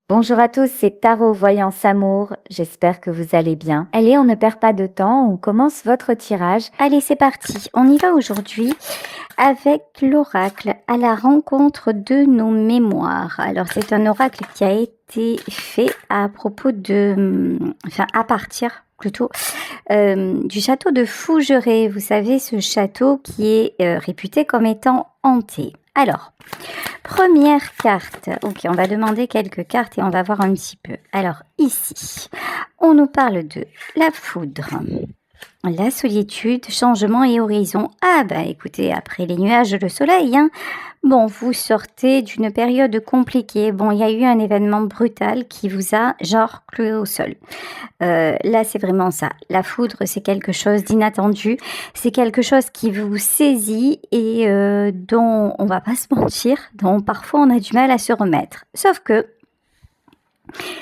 Bonjour à tous, c'est Tarot Voyance Amour, j'espère que vous allez bien. Allez, on ne perd pas de temps, on commence votre tirage. Allez, c'est parti, on y va aujourd'hui avec l'oracle à la rencontre de nos mémoires. Alors, c'est un oracle qui a été fait à propos à partir plutôt du château de Fougeray. Vous savez, ce château qui est réputé comme étant hanté. Alors, première carte. Ok, on va demander quelques cartes et on va voir un petit peu. Alors, ici, on nous parle de la foudre, la solitude, changement et horizon. Ah bah écoutez, après les nuages, le soleil, hein. Bon, vous sortez d'une période compliquée. Bon, il y a eu un événement brutal qui vous a, genre, cloué au sol. Là, c'est vraiment ça. La foudre, c'est quelque chose d'inattendu. C'est quelque chose qui vous saisit et dont on va pas se mentir, dont parfois on a du mal à se remettre. Sauf que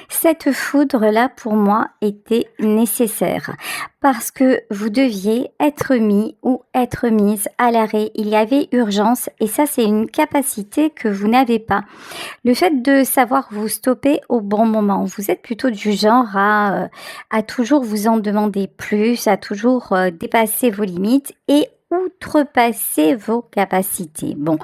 cette foudre-là, pour moi, était nécessaire parce que vous deviez être mis ou être mise à l'arrêt. Il y avait urgence et ça, c'est une capacité que vous n'avez pas. Le fait de savoir vous stopper au bon moment, vous êtes plutôt du genre à toujours vous en demander plus, à toujours dépasser vos limites et outrepasser vos capacités. Bon,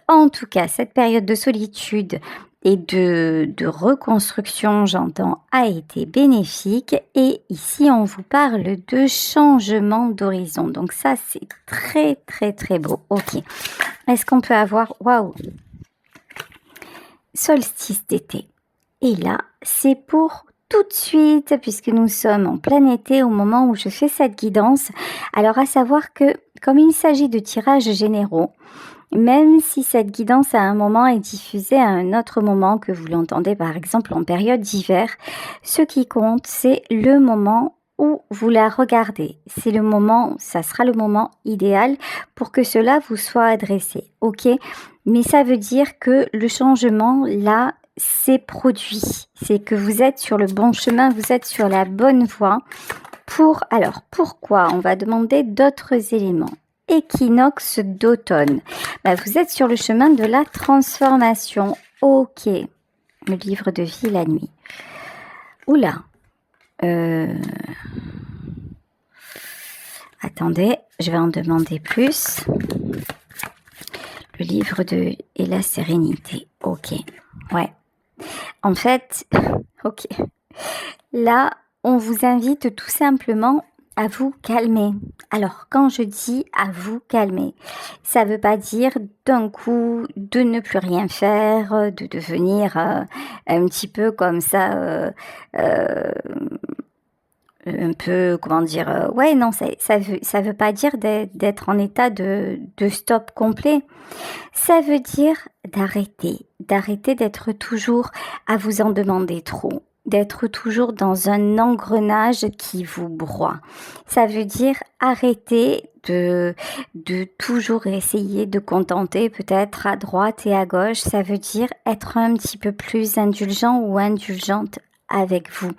en tout cas, cette période de solitude et de reconstruction, j'entends, a été bénéfique. Et ici, on vous parle de changement d'horizon. Donc ça, c'est très, très, très beau. Ok. Est-ce qu'on peut avoir... Waouh! Solstice d'été. Et là, c'est pour tout de suite, puisque nous sommes en plein été au moment où je fais cette guidance. Alors, à savoir que, comme il s'agit de tirages généraux, même si cette guidance à un moment est diffusée à un autre moment, que vous l'entendez par exemple en période d'hiver, ce qui compte, c'est le moment où vous la regardez. C'est le moment, ça sera le moment idéal pour que cela vous soit adressé. Ok? Mais ça veut dire que le changement, là, c'est produit. C'est que vous êtes sur le bon chemin, vous êtes sur la bonne voie. Alors, pourquoi? On va demander d'autres éléments. Équinoxe d'automne. Vous êtes sur le chemin de la transformation. Ok. Le livre de vie, la nuit. Oula. Attendez, je vais en demander plus. Le livre de et la sérénité. Ok. Ouais. En fait, ok. Là, on vous invite tout simplement à vous calmer. Alors, quand je dis à vous calmer, ça ne veut pas dire d'un coup de ne plus rien faire, de devenir un petit peu comme ça, un peu, comment dire, ouais, non, ça veut pas dire d'être en état de stop complet. Ça veut dire d'arrêter d'être toujours à vous en demander trop, d'être toujours dans un engrenage qui vous broie. Ça veut dire arrêter de toujours essayer de contenter peut-être à droite et à gauche. Ça veut dire être un petit peu plus indulgent ou indulgente avec vous.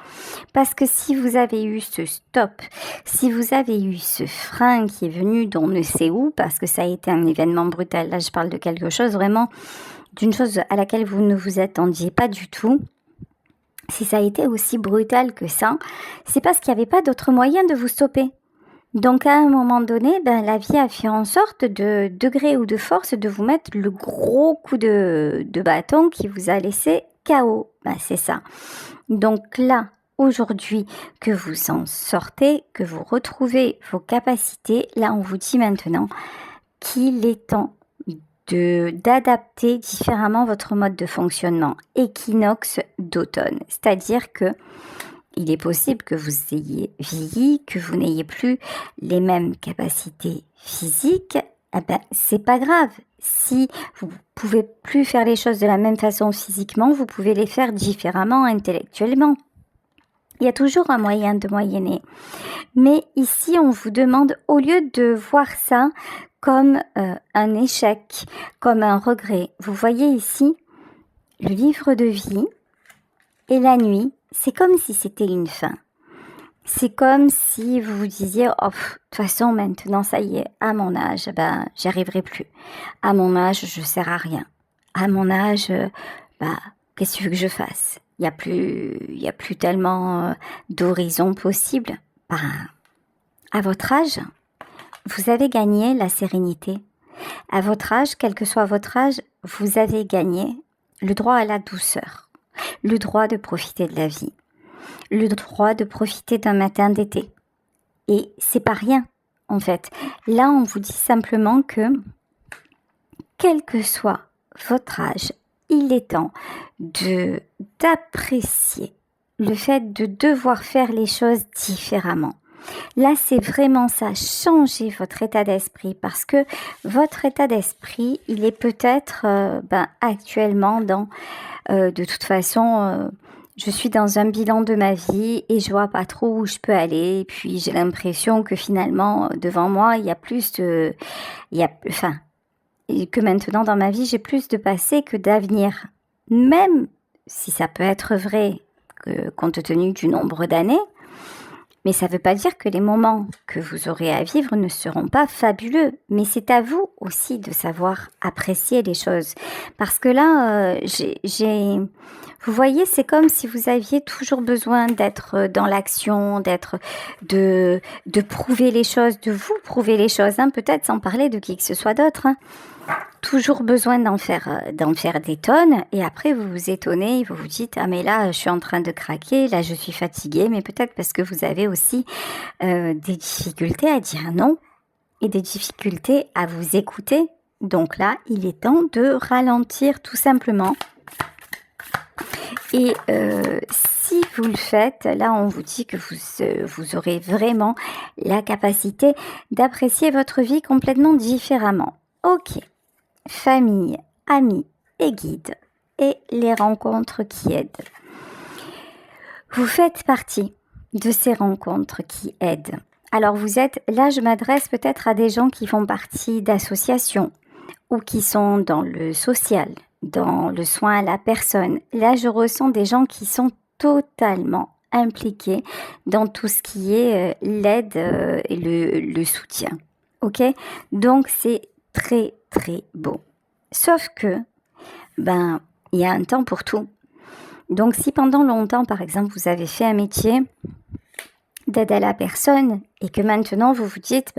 Parce que si vous avez eu ce stop, si vous avez eu ce frein qui est venu d'on ne sait où, parce que ça a été un événement brutal, là je parle de quelque chose vraiment, d'une chose à laquelle vous ne vous attendiez pas du tout, si ça a été aussi brutal que ça, c'est parce qu'il n'y avait pas d'autre moyen de vous stopper. Donc à un moment donné, la vie a fait en sorte de degré ou de force de vous mettre le gros coup de bâton qui vous a laissé KO. C'est ça. Donc là, aujourd'hui, que vous en sortez, que vous retrouvez vos capacités, là on vous dit maintenant qu'il est temps d'adapter différemment votre mode de fonctionnement. Équinoxe d'automne, c'est-à-dire que il est possible que vous ayez vieilli, que vous n'ayez plus les mêmes capacités physiques. C'est pas grave. Si vous pouvez plus faire les choses de la même façon physiquement, vous pouvez les faire différemment intellectuellement. Il y a toujours un moyen de moyenner. Mais ici, on vous demande, au lieu de voir ça comme un échec, comme un regret, vous voyez ici le livre de vie et la nuit, c'est comme si c'était une fin. C'est comme si vous vous disiez, oh, de toute façon, maintenant, ça y est, à mon âge, j'y arriverai plus. À mon âge, je sers à rien. À mon âge, qu'est-ce que tu veux que je fasse? Il y a plus tellement d'horizons possibles. Ben, à votre âge, vous avez gagné la sérénité. À votre âge, quel que soit votre âge, vous avez gagné le droit à la douceur, le droit de profiter de la vie, le droit de profiter d'un matin d'été. Et c'est pas rien, en fait. Là, on vous dit simplement que, quel que soit votre âge, il est temps d'apprécier le fait de devoir faire les choses différemment. Là, c'est vraiment ça, changer votre état d'esprit, parce que votre état d'esprit, il est peut-être actuellement dans, de toute façon, je suis dans un bilan de ma vie et je vois pas trop où je peux aller. Et puis j'ai l'impression que finalement, devant moi, il y a plus de, et que maintenant dans ma vie, j'ai plus de passé que d'avenir. Même si ça peut être vrai, compte tenu du nombre d'années, mais ça ne veut pas dire que les moments que vous aurez à vivre ne seront pas fabuleux. Mais c'est à vous aussi de savoir apprécier les choses. Parce que là, vous voyez, c'est comme si vous aviez toujours besoin d'être dans l'action, de prouver les choses, de vous prouver les choses, hein, peut-être sans parler de qui que ce soit d'autre. Hein. Toujours besoin d'en faire des tonnes, et après vous vous étonnez, vous vous dites, ah mais là je suis en train de craquer, là je suis fatiguée, mais peut-être parce que vous avez aussi des difficultés à dire non, et des difficultés à vous écouter. Donc là, il est temps de ralentir tout simplement. Et si vous le faites, là on vous dit que vous aurez vraiment la capacité d'apprécier votre vie complètement différemment. Ok. Famille, amis et guides, et les rencontres qui aident. Vous faites partie de ces rencontres qui aident. Alors là je m'adresse peut-être à des gens qui font partie d'associations ou qui sont dans le social, dans le soin à la personne. Là je ressens des gens qui sont totalement impliqués dans tout ce qui est l'aide et le soutien. Ok ? Donc c'est très très beau. Sauf que, il y a un temps pour tout. Donc si pendant longtemps, par exemple, vous avez fait un métier d'aide à la personne et que maintenant vous vous dites,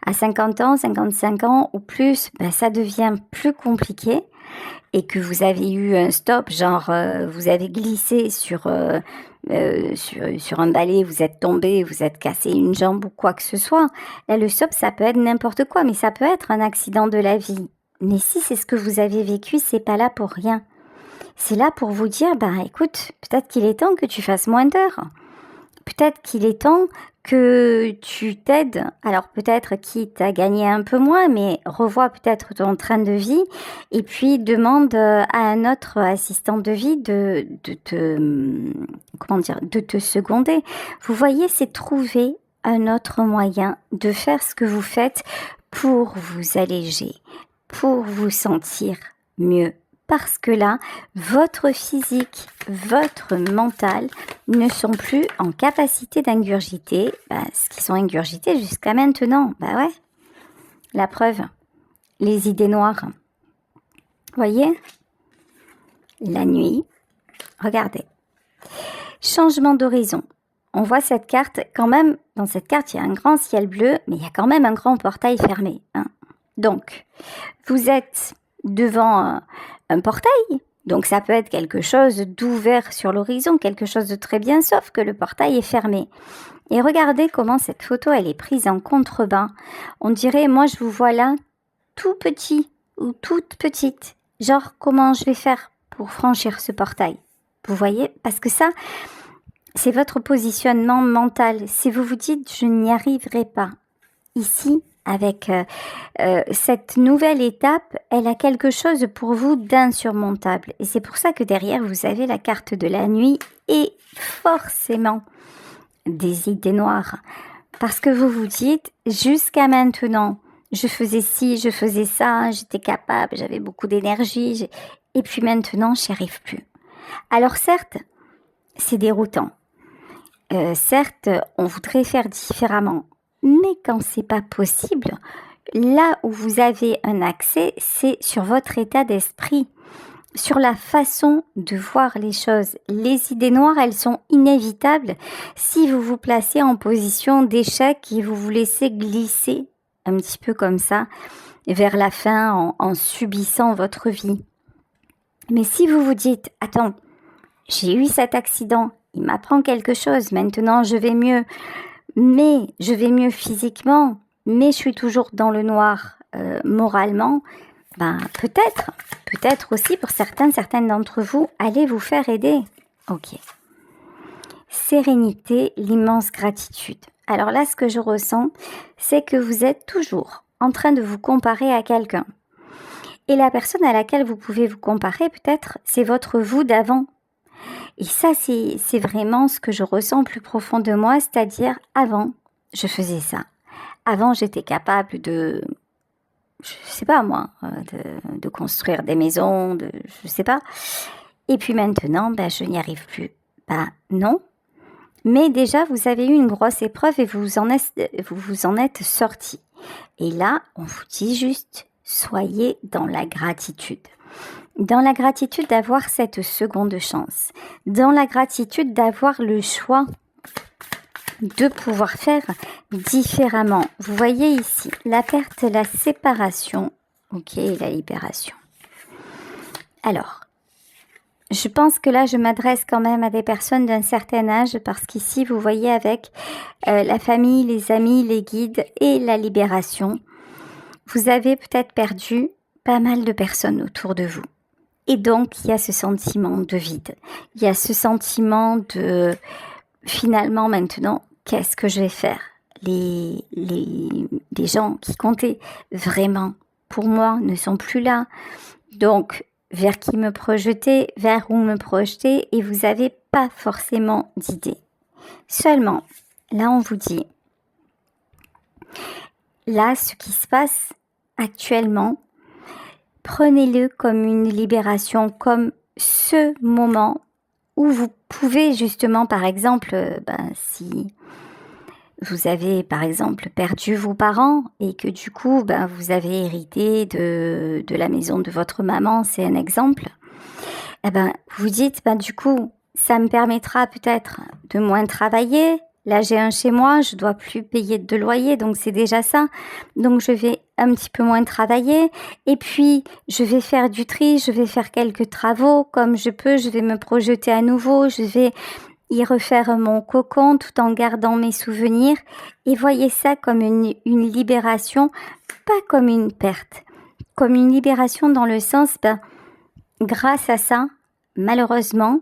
à 50 ans, 55 ans ou plus, ça devient plus compliqué et que vous avez eu un stop, genre vous avez glissé sur un balai, vous êtes tombé, vous êtes cassé une jambe ou quoi que ce soit. Là, le stop, ça peut être n'importe quoi, mais ça peut être un accident de la vie. Mais si c'est ce que vous avez vécu, c'est pas là pour rien. C'est là pour vous dire, écoute, peut-être qu'il est temps que tu fasses moins d'heures. Peut-être qu'il est temps que tu t'aides. Alors peut-être quitte à gagner un peu moins, mais revois peut-être ton train de vie et puis demande à un autre assistant de vie de te seconder. Vous voyez, c'est trouver un autre moyen de faire ce que vous faites pour vous alléger, pour vous sentir mieux. Parce que là, votre physique, votre mental ne sont plus en capacité d'ingurgiter ce qu'ils sont ingurgités jusqu'à maintenant. Ouais, la preuve, les idées noires. Voyez ? La nuit, regardez. Changement d'horizon. On voit cette carte, quand même, dans cette carte, il y a un grand ciel bleu, mais il y a quand même un grand portail fermé. Hein. Donc, vous êtes devant un portail, donc ça peut être quelque chose d'ouvert sur l'horizon, quelque chose de très bien, sauf que le portail est fermé. Et regardez comment cette photo, elle est prise en contrebas. On dirait, moi je vous vois là, tout petit ou toute petite. Genre, comment je vais faire pour franchir ce portail? Vous voyez? Parce que ça, c'est votre positionnement mental. Si vous vous dites, je n'y arriverai pas, ici, avec cette nouvelle étape, elle a quelque chose pour vous d'insurmontable. Et c'est pour ça que derrière, vous avez la carte de la nuit et forcément des idées noires. Parce que vous vous dites, jusqu'à maintenant, je faisais ci, je faisais ça, j'étais capable, j'avais beaucoup d'énergie. Et puis maintenant, j'y arrive plus. Alors certes, c'est déroutant. Certes, on voudrait faire différemment. Mais quand c'est pas possible, là où vous avez un accès, c'est sur votre état d'esprit. sur la façon de voir les choses. Les idées noires, elles sont inévitables si vous vous placez en position d'échec et vous vous laissez glisser un petit peu comme ça vers la fin en subissant votre vie. Mais si vous vous dites, attends, j'ai eu cet accident, il m'apprend quelque chose, maintenant je vais mieux, mais je vais mieux physiquement, mais je suis toujours dans le noir moralement, peut-être aussi pour certaines d'entre vous, allez vous faire aider. Ok. Sérénité, l'immense gratitude. Alors là, ce que je ressens, c'est que vous êtes toujours en train de vous comparer à quelqu'un. Et la personne à laquelle vous pouvez vous comparer, peut-être, c'est votre vous d'avant. Et ça, c'est vraiment ce que je ressens plus profond de moi, c'est-à-dire avant, je faisais ça. Avant, j'étais capable de, je sais pas moi, de construire des maisons, je sais pas. Et puis maintenant, je n'y arrive plus. Non. Mais déjà, vous avez eu une grosse épreuve et vous vous en êtes sorti. Et là, on vous dit juste, soyez dans la gratitude. Dans la gratitude d'avoir cette seconde chance. Dans la gratitude d'avoir le choix de pouvoir faire différemment. Vous voyez ici, la perte, la séparation, ok, et la libération. Alors, je pense que là, je m'adresse quand même à des personnes d'un certain âge parce qu'ici, vous voyez avec la famille, les amis, les guides et la libération, vous avez peut-être perdu pas mal de personnes autour de vous. Et donc, il y a ce sentiment de vide. Il y a ce sentiment de, finalement, maintenant, qu'est-ce que je vais faire ? Les gens qui comptaient vraiment pour moi ne sont plus là. Donc, vers qui me projeter, vers où me projeter, et vous n'avez pas forcément d'idée. Seulement, là, on vous dit, là, ce qui se passe actuellement, prenez-le comme une libération, comme ce moment où vous pouvez justement, par exemple, si vous avez par exemple perdu vos parents et que du coup vous avez hérité de la maison de votre maman, c'est un exemple, vous dites du coup ça me permettra peut-être de moins travailler. Là, j'ai un chez moi, je dois plus payer de loyer, donc c'est déjà ça. Donc, je vais un petit peu moins travailler. Et puis, je vais faire du tri, je vais faire quelques travaux comme je peux. Je vais me projeter à nouveau, je vais y refaire mon cocon tout en gardant mes souvenirs. Et voyez ça comme une libération, pas comme une perte. Comme une libération dans le sens, grâce à ça, malheureusement,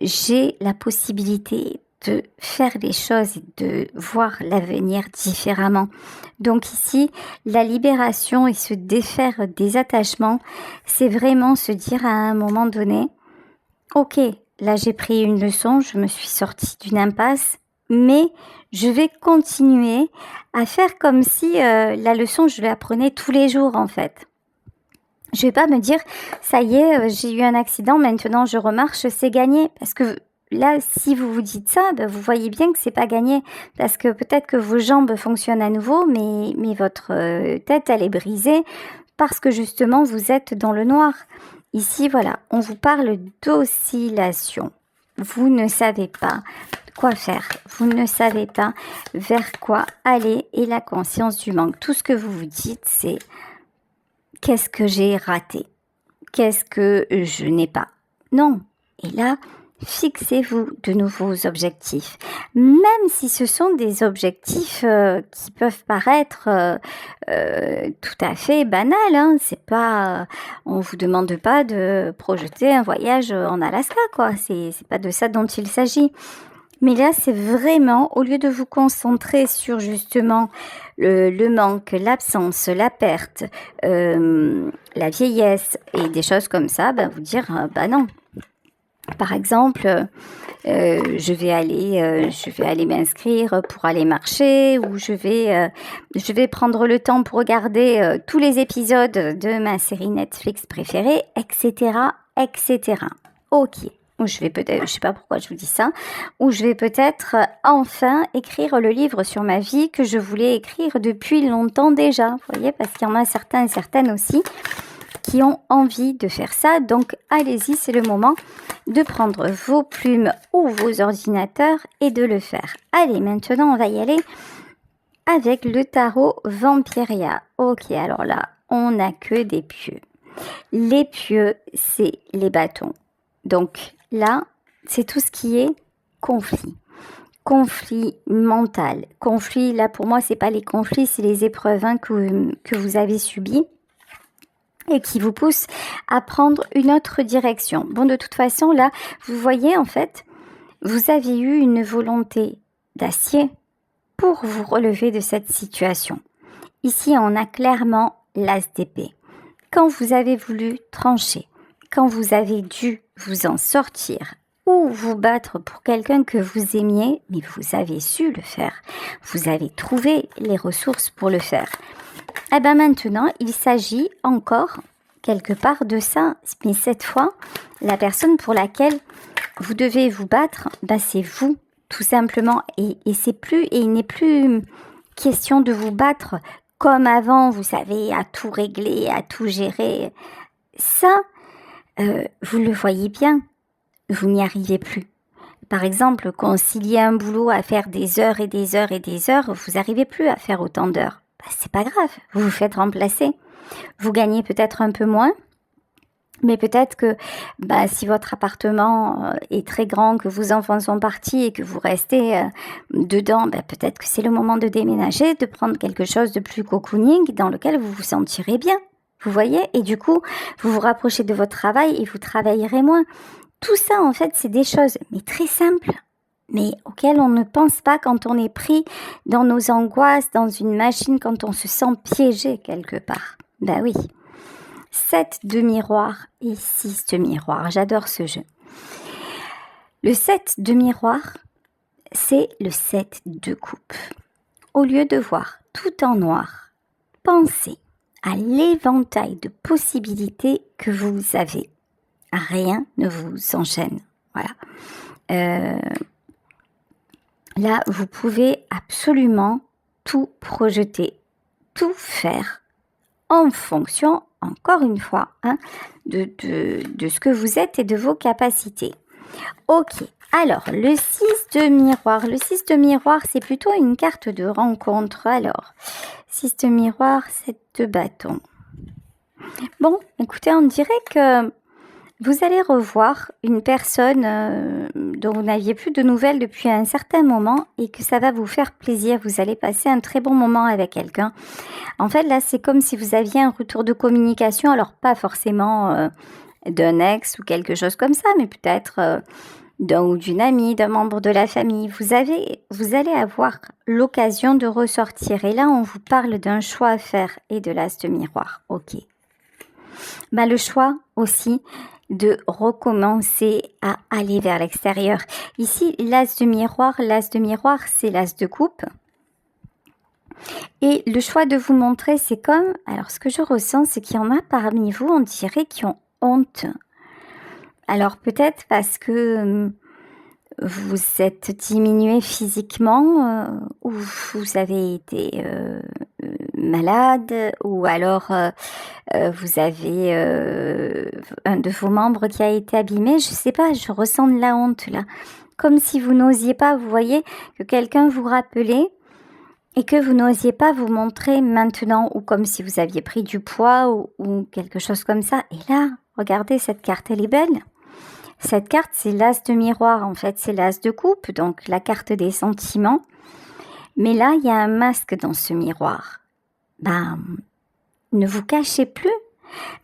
j'ai la possibilité de faire les choses et de voir l'avenir différemment. Donc ici, la libération et se défaire des attachements, c'est vraiment se dire à un moment donné, ok, là j'ai pris une leçon, je me suis sortie d'une impasse, mais je vais continuer à faire comme si la leçon, je l'apprenais tous les jours en fait. Je vais pas me dire, ça y est, j'ai eu un accident, maintenant je remarche, c'est gagné, parce que là, si vous vous dites ça, vous voyez bien que c'est pas gagné, parce que peut-être que vos jambes fonctionnent à nouveau, mais votre tête, elle est brisée, parce que justement, vous êtes dans le noir. Ici, voilà, on vous parle d'oscillation. Vous ne savez pas quoi faire, vous ne savez pas vers quoi aller, et la conscience du manque. Tout ce que vous vous dites, c'est qu'est-ce que j'ai raté? Qu'est-ce que je n'ai pas? Non. Et là, fixez-vous de nouveaux objectifs. Même si ce sont des objectifs qui peuvent paraître tout à fait banals, hein. C'est pas, on vous demande pas de projeter un voyage en Alaska, quoi. C'est pas de ça dont il s'agit. Mais là, c'est vraiment, au lieu de vous concentrer sur justement le manque, l'absence, la perte, la vieillesse et des choses comme ça, vous dire, non. Par exemple, je vais aller m'inscrire pour aller marcher, ou je vais prendre le temps pour regarder tous les épisodes de ma série Netflix préférée, etc., etc. Ok. Ou je vais peut-être, je sais pas pourquoi je vous dis ça, ou je vais peut-être enfin écrire le livre sur ma vie que je voulais écrire depuis longtemps déjà, vous voyez, parce qu'il y en a certains et certaines aussi qui qui ont envie de faire ça. Donc, allez-y, c'est le moment de prendre vos plumes ou vos ordinateurs et de le faire. Allez, maintenant, on va y aller avec le tarot Vampiria. Ok, alors là, on n'a que des pieux. Les pieux, c'est les bâtons. Donc là, c'est tout ce qui est conflit. Conflit mental. Conflit, là pour moi, c'est pas les conflits, c'est les épreuves que vous avez subies et qui vous poussent à prendre une autre direction. Bon, de toute façon, là, vous voyez, en fait, vous avez eu une volonté d'acier pour vous relever de cette situation. Ici, on a clairement l'as d'épée. Quand vous avez voulu trancher, quand vous avez dû vous en sortir ou vous battre pour quelqu'un que vous aimiez, mais vous avez su le faire. Vous avez trouvé les ressources pour le faire. Et bien maintenant, il s'agit encore quelque part de ça. Mais cette fois, la personne pour laquelle vous devez vous battre, ben c'est vous, tout simplement. Et il n'est plus question de vous battre comme avant, vous savez, à tout régler, à tout gérer. Ça, vous le voyez bien, vous n'y arrivez plus. Par exemple, concilier un boulot à faire des heures et des heures et des heures, vous n'arrivez plus à faire autant d'heures. Ben, c'est pas grave, vous vous faites remplacer. Vous gagnez peut-être un peu moins, mais peut-être que si votre appartement est très grand, que vos enfants sont partis et que vous restez dedans, peut-être que c'est le moment de déménager, de prendre quelque chose de plus cocooning dans lequel vous vous sentirez bien. Vous voyez? Et du coup, vous vous rapprochez de votre travail et vous travaillerez moins. Tout ça, en fait, c'est des choses, mais très simples, mais auxquelles on ne pense pas quand on est pris dans nos angoisses, dans une machine, quand on se sent piégé quelque part. Ben oui. 7 de miroir et 6 de miroir. J'adore ce jeu. Le 7 de miroir, c'est le 7 de coupe. Au lieu de voir tout en noir, pensez à l'éventail de possibilités que vous avez. Rien ne vous enchaîne. Voilà. Là, vous pouvez absolument tout projeter, tout faire en fonction, encore une fois, de ce que vous êtes et de vos capacités. Ok, alors le 6 de miroir. Le 6 de miroir, c'est plutôt une carte de rencontre. Alors, 6 de miroir, 7 de bâton. Bon, écoutez, on dirait que vous allez revoir une personne dont vous n'aviez plus de nouvelles depuis un certain moment et que ça va vous faire plaisir. Vous allez passer un très bon moment avec quelqu'un. En fait, là, c'est comme si vous aviez un retour de communication. Alors, pas forcément d'un ex ou quelque chose comme ça, mais peut-être d'un ou d'une amie, d'un membre de la famille. Vous allez avoir l'occasion de ressortir. Et là, on vous parle d'un choix à faire et de l'as de miroir. Ok. Le choix aussi de recommencer à aller vers l'extérieur. Ici, l'as de miroir, c'est l'as de coupe. Et le choix de vous montrer, c'est comme... Alors, ce que je ressens, c'est qu'il y en a parmi vous, on dirait, qui ont honte. Alors, peut-être parce que vous êtes diminué physiquement ou vous avez été malade ou alors vous avez un de vos membres qui a été abîmé. Je sais pas, je ressens de la honte là. Comme si vous n'osiez pas, vous voyez, que quelqu'un vous rappelait et que vous n'osiez pas vous montrer maintenant ou comme si vous aviez pris du poids ou quelque chose comme ça. Et là, regardez, cette carte, elle est belle. Cette carte, c'est l'as de miroir, en fait, c'est l'as de coupe, donc la carte des sentiments. Mais là, il y a un masque dans ce miroir. Ne vous cachez plus,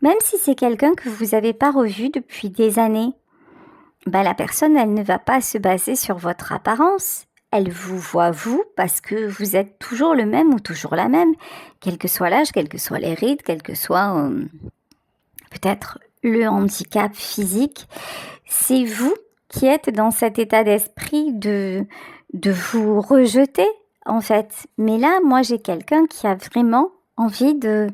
même si c'est quelqu'un que vous n'avez pas revu depuis des années. La personne, elle ne va pas se baser sur votre apparence. Elle vous voit vous parce que vous êtes toujours le même ou toujours la même, quel que soit l'âge, quels que soient les rides, quel que soit peut-être le handicap physique. C'est vous qui êtes dans cet état d'esprit de vous rejeter, en fait. Mais là, moi, j'ai quelqu'un qui a vraiment envie de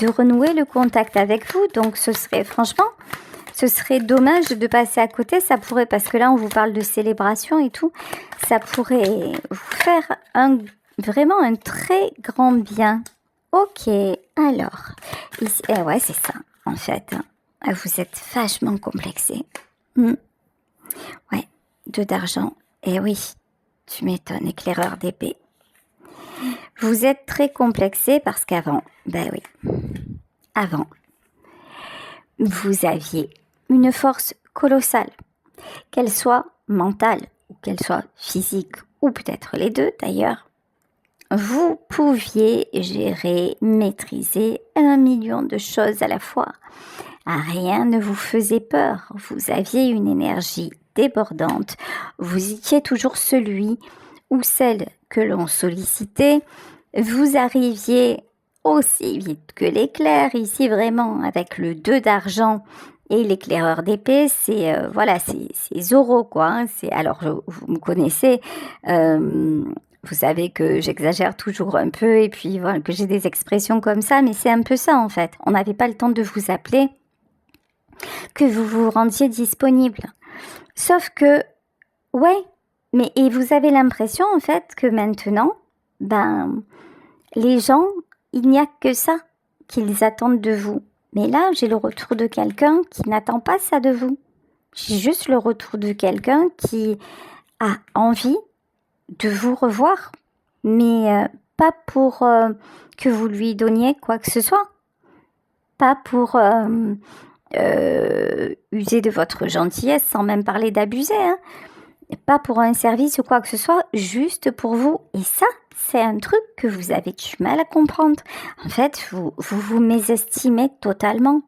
renouer le contact avec vous. Donc, ce serait dommage de passer à côté. Ça pourrait, parce que là, on vous parle de célébration et tout, ça pourrait vous faire vraiment un très grand bien. Ok, alors, ici, ouais, c'est ça. en fait. Vous êtes vachement complexé. Ouais, 2 d'argent. Eh oui, tu m'étonnes, éclaireur d'épée. Vous êtes très complexé parce qu'avant, ben oui, avant, vous aviez une force colossale, qu'elle soit mentale ou qu'elle soit physique, ou peut-être les deux d'ailleurs. Vous pouviez gérer, maîtriser 1 million de choses à la fois. Rien ne vous faisait peur. Vous aviez une énergie débordante. Vous étiez toujours celui ou celle que l'on sollicitait. Vous arriviez aussi vite que l'éclair. Ici, vraiment, avec le 2 d'argent et l'éclaireur d'épée, c'est Zoro, quoi. Hein. Alors, vous me connaissez. Vous savez que j'exagère toujours un peu et puis voilà, que j'ai des expressions comme ça, mais c'est un peu ça en fait. On n'avait pas le temps de vous appeler, que vous vous rendiez disponible. Sauf que, ouais, et vous avez l'impression en fait que maintenant, les gens, il n'y a que ça qu'ils attendent de vous. Mais là, j'ai le retour de quelqu'un qui n'attend pas ça de vous. J'ai juste le retour de quelqu'un qui a envie de vous revoir, mais pas pour que vous lui donniez quoi que ce soit, pas pour user de votre gentillesse, sans même parler d'abuser, hein. Pas pour un service ou quoi que ce soit, juste pour vous. Et ça, c'est un truc que vous avez du mal à comprendre. En fait, vous mésestimez totalement.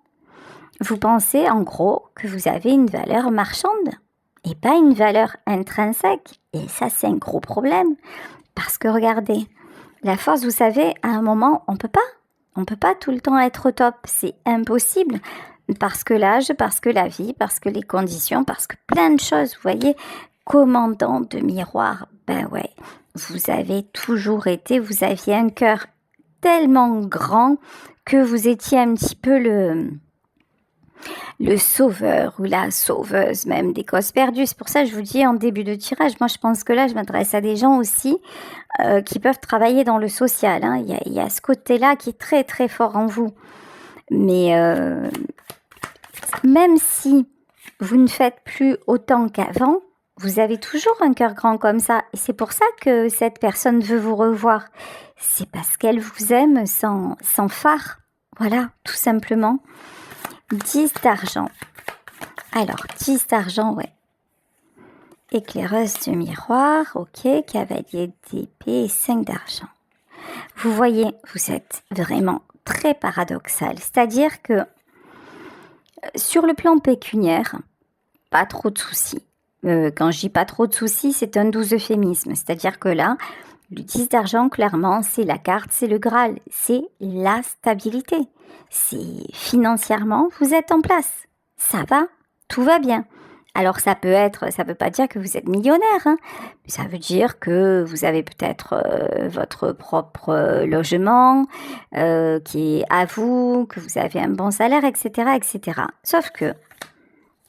Vous pensez en gros que vous avez une valeur marchande et pas une valeur intrinsèque. Et ça, c'est un gros problème. Parce que regardez, la force, vous savez, à un moment, on peut pas tout le temps être au top. C'est impossible. Parce que l'âge, parce que la vie, parce que les conditions, parce que plein de choses, vous voyez. Commandant de miroir, ben ouais, vous avez toujours été, vous aviez un cœur tellement grand que vous étiez un petit peu le sauveur ou la sauveuse même des causes perdues. C'est pour ça que je vous dis en début de tirage, moi je pense que là je m'adresse à des gens aussi qui peuvent travailler dans le social. Hein. Il y a ce côté-là qui est très très fort en vous. Mais même si vous ne faites plus autant qu'avant, vous avez toujours un cœur grand comme ça. Et c'est pour ça que cette personne veut vous revoir. C'est parce qu'elle vous aime sans phare. Voilà, tout simplement. 10 d'argent. Alors, 10 d'argent, ouais. Éclaireuse de miroir, ok. Cavalier d'épée et 5 d'argent. Vous voyez, vous êtes vraiment très paradoxal. C'est-à-dire que sur le plan pécuniaire, pas trop de soucis. Quand je dis pas trop de soucis, c'est un doux euphémisme. C'est-à-dire que là, le 10 d'argent, clairement, c'est la carte, c'est le Graal, c'est la stabilité. C'est financièrement, vous êtes en place. Ça va, tout va bien. Alors ça veut pas dire que vous êtes millionnaire, hein. Ça veut dire que vous avez peut-être votre propre logement qui est à vous, que vous avez un bon salaire, etc., etc. Sauf que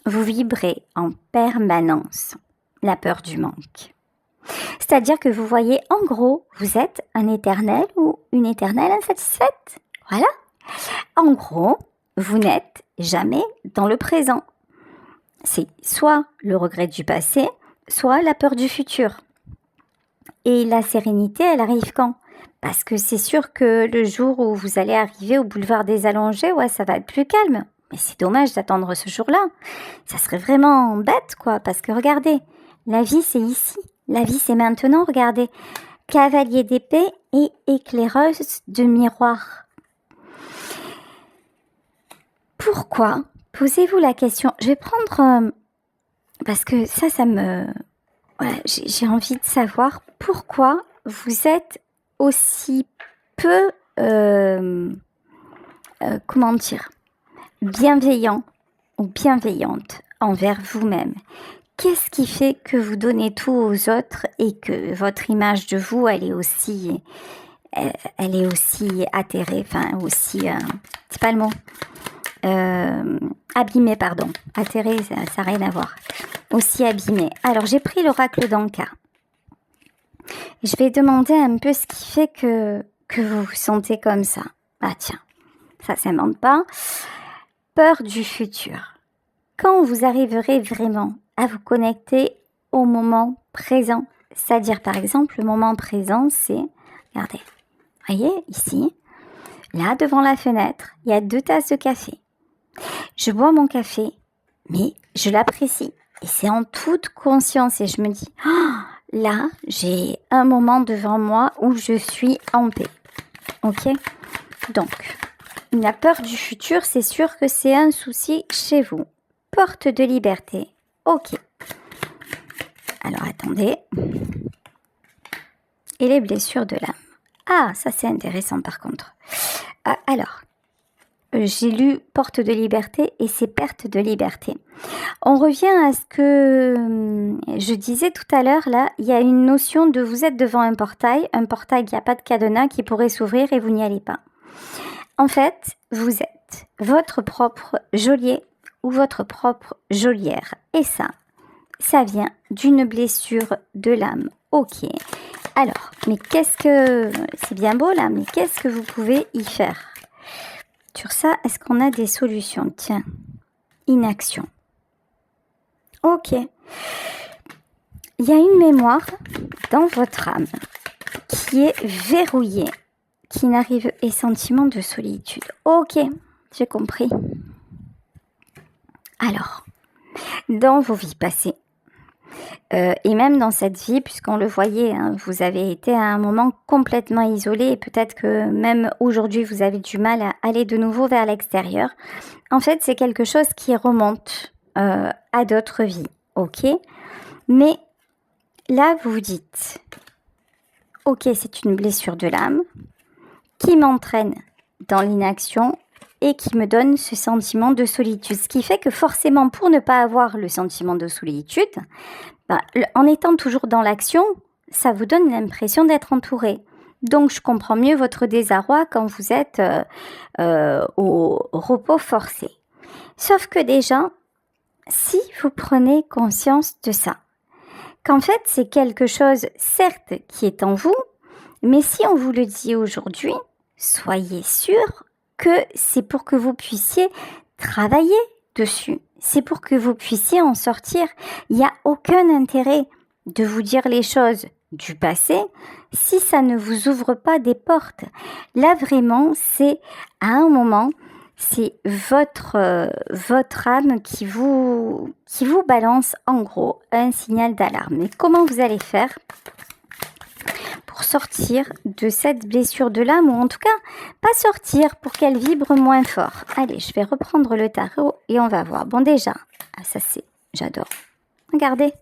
vous vibrez en permanence la peur du manque. C'est-à-dire que vous voyez, en gros, vous êtes un éternel ou une éternelle insatisfaite. Voilà. En gros, vous n'êtes jamais dans le présent. C'est soit le regret du passé, soit la peur du futur. Et la sérénité, elle arrive quand ? Parce que c'est sûr que le jour où vous allez arriver au boulevard des Allongés, ouais, ça va être plus calme. Mais c'est dommage d'attendre ce jour-là. Ça serait vraiment bête, quoi. Parce que regardez, la vie, c'est ici. La vie, c'est maintenant, regardez. Cavalier d'épée et éclaireuse de miroir. Pourquoi ? Posez-vous la question. Je vais prendre... parce que ça me... Voilà, j'ai envie de savoir pourquoi vous êtes aussi peu... comment dire ? Bienveillant ou bienveillante envers vous-même. Qu'est-ce qui fait que vous donnez tout aux autres et que votre image de vous, elle est aussi atterrée, enfin aussi, c'est pas le mot, abîmée, pardon. Atterrée, ça n'a rien à voir. Aussi abîmée. Alors, j'ai pris l'oracle d'Anka. Je vais demander un peu ce qui fait que vous vous sentez comme ça. Ah tiens, ça s'invente pas. peur du futur. Quand vous arriverez vraiment à vous connecter au moment présent, c'est-à-dire par exemple le moment présent c'est, regardez, voyez ici, là devant la fenêtre, il y a 2 tasses de café. Je bois mon café, mais je l'apprécie et c'est en toute conscience et je me dis, oh, là j'ai un moment devant moi où je suis en paix. Ok? Donc, la peur du futur, c'est sûr que c'est un souci chez vous. Porte de liberté. Ok. Alors, attendez. Et les blessures de l'âme. Ah, ça c'est intéressant par contre. Alors, j'ai lu porte de liberté et c'est perte de liberté. On revient à ce que je disais tout à l'heure, là, il y a une notion de vous êtes devant un portail qui n'a pas de cadenas, qui pourrait s'ouvrir et vous n'y allez pas. En fait, vous êtes votre propre geôlier ou votre propre geôlière. Et ça vient d'une blessure de l'âme. Ok. Alors, mais c'est bien beau là, mais qu'est-ce que vous pouvez y faire? Sur ça, est-ce qu'on a des solutions? Tiens, inaction. Ok. Il y a une mémoire dans votre âme qui est verrouillée, qui n'arrive et sentiment de solitude. Ok, j'ai compris. Alors, dans vos vies passées, et même dans cette vie, puisqu'on le voyait, hein, vous avez été à un moment complètement isolé et peut-être que même aujourd'hui vous avez du mal à aller de nouveau vers l'extérieur. En fait, c'est quelque chose qui remonte à d'autres vies, ok? Mais là, vous vous dites, ok, c'est une blessure de l'âme qui m'entraîne dans l'inaction et qui me donne ce sentiment de solitude. Ce qui fait que forcément, pour ne pas avoir le sentiment de solitude, en étant toujours dans l'action, ça vous donne l'impression d'être entouré. Donc, je comprends mieux votre désarroi quand vous êtes au repos forcé. Sauf que déjà, si vous prenez conscience de ça, qu'en fait, c'est quelque chose, certes, qui est en vous, mais si on vous le dit aujourd'hui, soyez sûr que c'est pour que vous puissiez travailler dessus. C'est pour que vous puissiez en sortir. Il n'y a aucun intérêt de vous dire les choses du passé si ça ne vous ouvre pas des portes. Là, vraiment, c'est à un moment, c'est votre âme qui vous balance en gros un signal d'alarme. Mais comment vous allez faire pour sortir de cette blessure de l'âme, ou en tout cas, pas sortir pour qu'elle vibre moins fort? Allez, je vais reprendre le tarot et on va voir. Bon, déjà, ça c'est, j'adore. Regardez,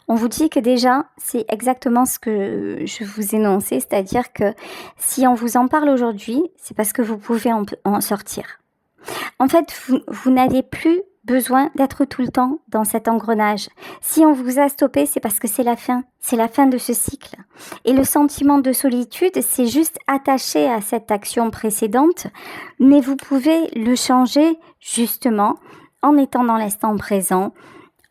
on vous dit que déjà, c'est exactement ce que je vous énonçais, c'est-à-dire que si on vous en parle aujourd'hui, c'est parce que vous pouvez en sortir. En fait, vous n'avez plus besoin d'être tout le temps dans cet engrenage. Si on vous a stoppé, c'est parce que c'est la fin de ce cycle. Et le sentiment de solitude, c'est juste attaché à cette action précédente, mais vous pouvez le changer justement en étant dans l'instant présent,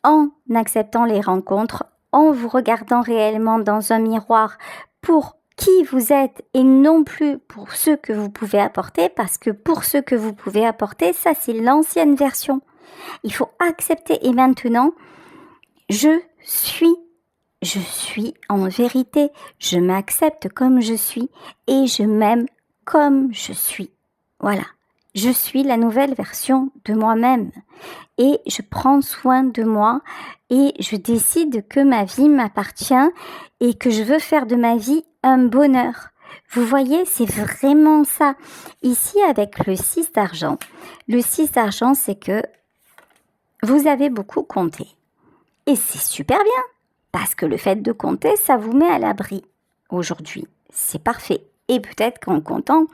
en acceptant les rencontres, en vous regardant réellement dans un miroir pour qui vous êtes et non plus pour ce que vous pouvez apporter, parce que pour ce que vous pouvez apporter, ça c'est l'ancienne version. Il faut accepter et maintenant, je suis en vérité, je m'accepte comme je suis et je m'aime comme je suis. Voilà, je suis la nouvelle version de moi-même et je prends soin de moi et je décide que ma vie m'appartient et que je veux faire de ma vie un bonheur. Vous voyez, c'est vraiment ça. Ici, avec le 6 d'argent, le 6 d'argent, c'est que vous avez beaucoup compté. Et c'est super bien, parce que le fait de compter, ça vous met à l'abri aujourd'hui. C'est parfait. Et peut-être qu'en comptant,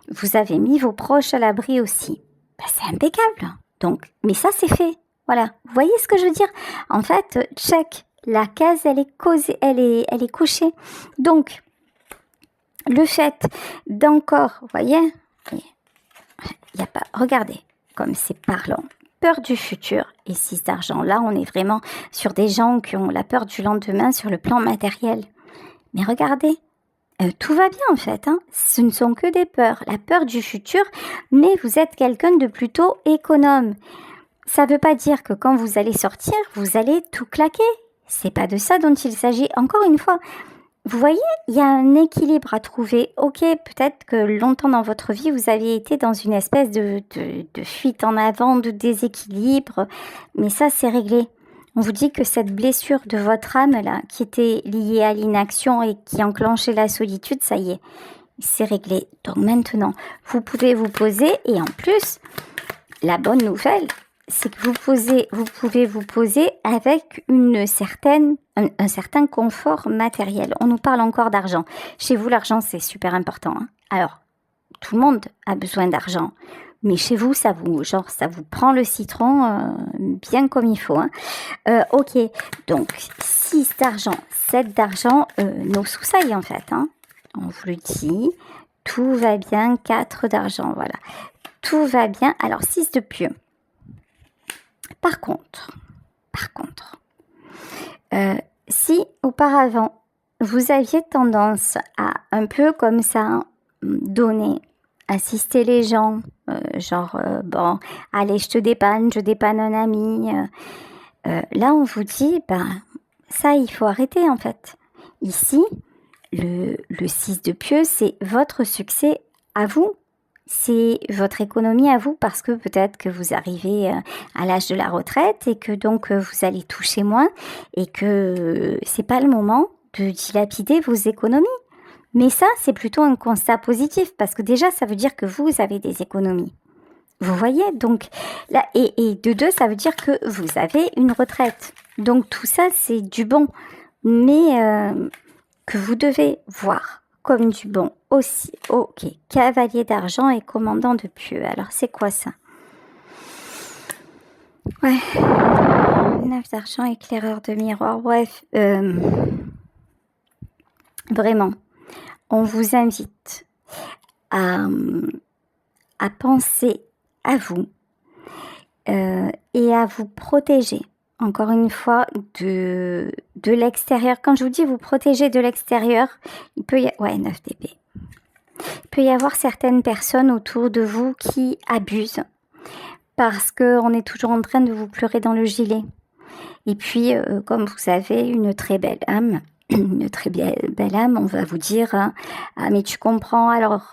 vous avez mis vos proches à l'abri aussi. C'est impeccable. Donc, mais ça, c'est fait. Voilà. Vous voyez ce que je veux dire? En fait, check. La case, elle est cochée. Donc, le fait d'encore, vous voyez, il n'y a pas, regardez, comme c'est parlant. Peur du futur et 6 d'argent. Là, on est vraiment sur des gens qui ont la peur du lendemain sur le plan matériel. Mais regardez, tout va bien en fait, hein. Ce ne sont que des peurs, la peur du futur, mais vous êtes quelqu'un de plutôt économe. Ça ne veut pas dire que quand vous allez sortir, vous allez tout claquer. C'est pas de ça dont il s'agit. Encore une fois, vous voyez, il y a un équilibre à trouver. Ok, peut-être que longtemps dans votre vie, vous avez été dans une espèce de fuite en avant, de déséquilibre, mais ça, c'est réglé. On vous dit que cette blessure de votre âme, là, qui était liée à l'inaction et qui enclenchait la solitude, ça y est, c'est réglé. Donc maintenant, vous pouvez vous poser et en plus, la bonne nouvelle, c'est que vous pouvez vous poser avec un certain confort matériel. On nous parle encore d'argent. Chez vous, l'argent, c'est super important, hein. Alors, tout le monde a besoin d'argent. Mais chez vous, ça vous prend le citron bien comme il faut, hein. Ok, donc 6 d'argent, 7 d'argent, nos soussailles en fait, hein. On vous le dit, tout va bien, 4 d'argent, voilà. Tout va bien, alors 6 de pieux. Par contre, si auparavant, vous aviez tendance à un peu comme ça donner, assister les gens, bon, allez, je dépanne un ami. Là, on vous dit, ça, il faut arrêter en fait. Ici, le 6 de pieux, c'est votre succès à vous. C'est votre économie à vous parce que peut-être que vous arrivez à l'âge de la retraite et que donc vous allez toucher moins et que c'est pas le moment de dilapider vos économies. Mais ça, c'est plutôt un constat positif parce que déjà, ça veut dire que vous avez des économies. Vous voyez, donc là, et de deux, ça veut dire que vous avez une retraite. Donc tout ça, c'est du bon, mais que vous devez voir comme du bon aussi. Ok, cavalier d'argent et commandant de pieux. Alors c'est quoi ça? Ouais, 9 d'argent, éclaireur de miroir. Bref, vraiment, on vous invite à penser à vous et à vous protéger. Encore une fois, de l'extérieur. Quand je vous dis vous protéger de l'extérieur, il peut y avoir... Ouais, 9 dB. Il peut y avoir certaines personnes autour de vous qui abusent parce qu'on est toujours en train de vous pleurer dans le gilet. Et puis, comme vous avez une très belle âme, on va vous dire, hein, ah mais tu comprends, alors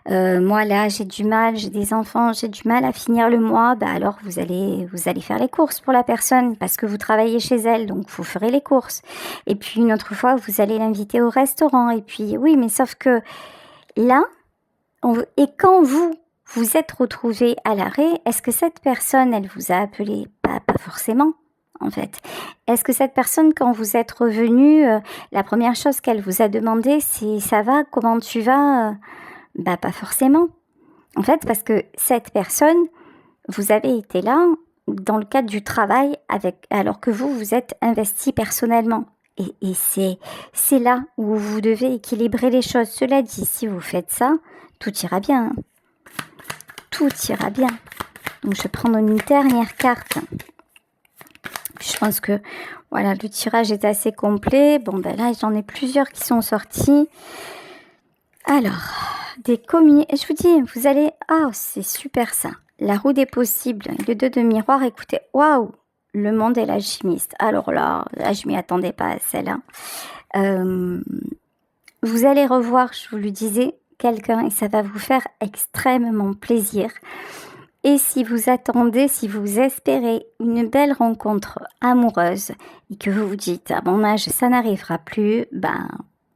moi là j'ai du mal, j'ai des enfants, j'ai du mal à finir le mois, alors vous allez faire les courses pour la personne parce que vous travaillez chez elle, donc vous ferez les courses. Et puis une autre fois vous allez l'inviter au restaurant, et puis oui, mais sauf que là, et quand vous êtes retrouvé à l'arrêt, est-ce que cette personne, elle vous a appelé? Pas forcément. En fait, est-ce que cette personne, quand vous êtes revenu, la première chose qu'elle vous a demandé, c'est ça va, comment tu vas? Pas forcément. En fait, parce que cette personne, vous avez été là dans le cadre du travail alors que vous êtes investi personnellement. Et c'est là où vous devez équilibrer les choses. Cela dit, si vous faites ça, tout ira bien. Tout ira bien. Donc, je vais prendre une dernière carte. Je pense que voilà, le tirage est assez complet. Bon, là, j'en ai plusieurs qui sont sortis. Alors, des communiqués. Je vous dis, vous allez... Ah, c'est super ça. La roue des possibles. Le 2 de miroir, écoutez. Waouh! Le monde est l'alchimiste. Alors là, je m'y attendais pas à celle-là. Vous allez revoir, je vous le disais, quelqu'un et ça va vous faire extrêmement plaisir. Et si vous attendez, si vous espérez une belle rencontre amoureuse et que vous vous dites, à mon âge, ça n'arrivera plus,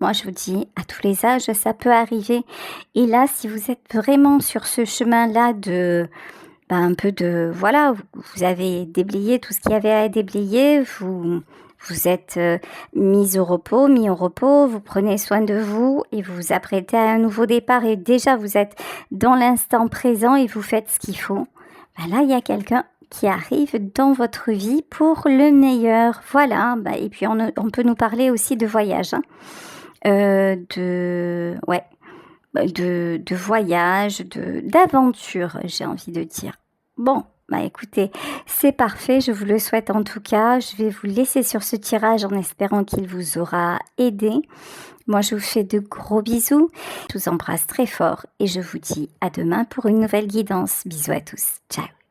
moi je vous dis, à tous les âges, ça peut arriver. Et là, si vous êtes vraiment sur ce chemin-là de... un peu de... Voilà, vous avez déblayé tout ce qu'il y avait à déblayer, vous êtes mis au repos, vous prenez soin de vous et vous vous apprêtez à un nouveau départ et déjà vous êtes dans l'instant présent et vous faites ce qu'il faut. Là, il y a quelqu'un qui arrive dans votre vie pour le meilleur. Voilà, et puis on peut nous parler aussi de voyage, hein. De voyage, d'aventure, j'ai envie de dire. Bon, Bah écoutez, c'est parfait, je vous le souhaite en tout cas. Je vais vous laisser sur ce tirage en espérant qu'il vous aura aidé. Moi, je vous fais de gros bisous. Je vous embrasse très fort et je vous dis à demain pour une nouvelle guidance. Bisous à tous. Ciao.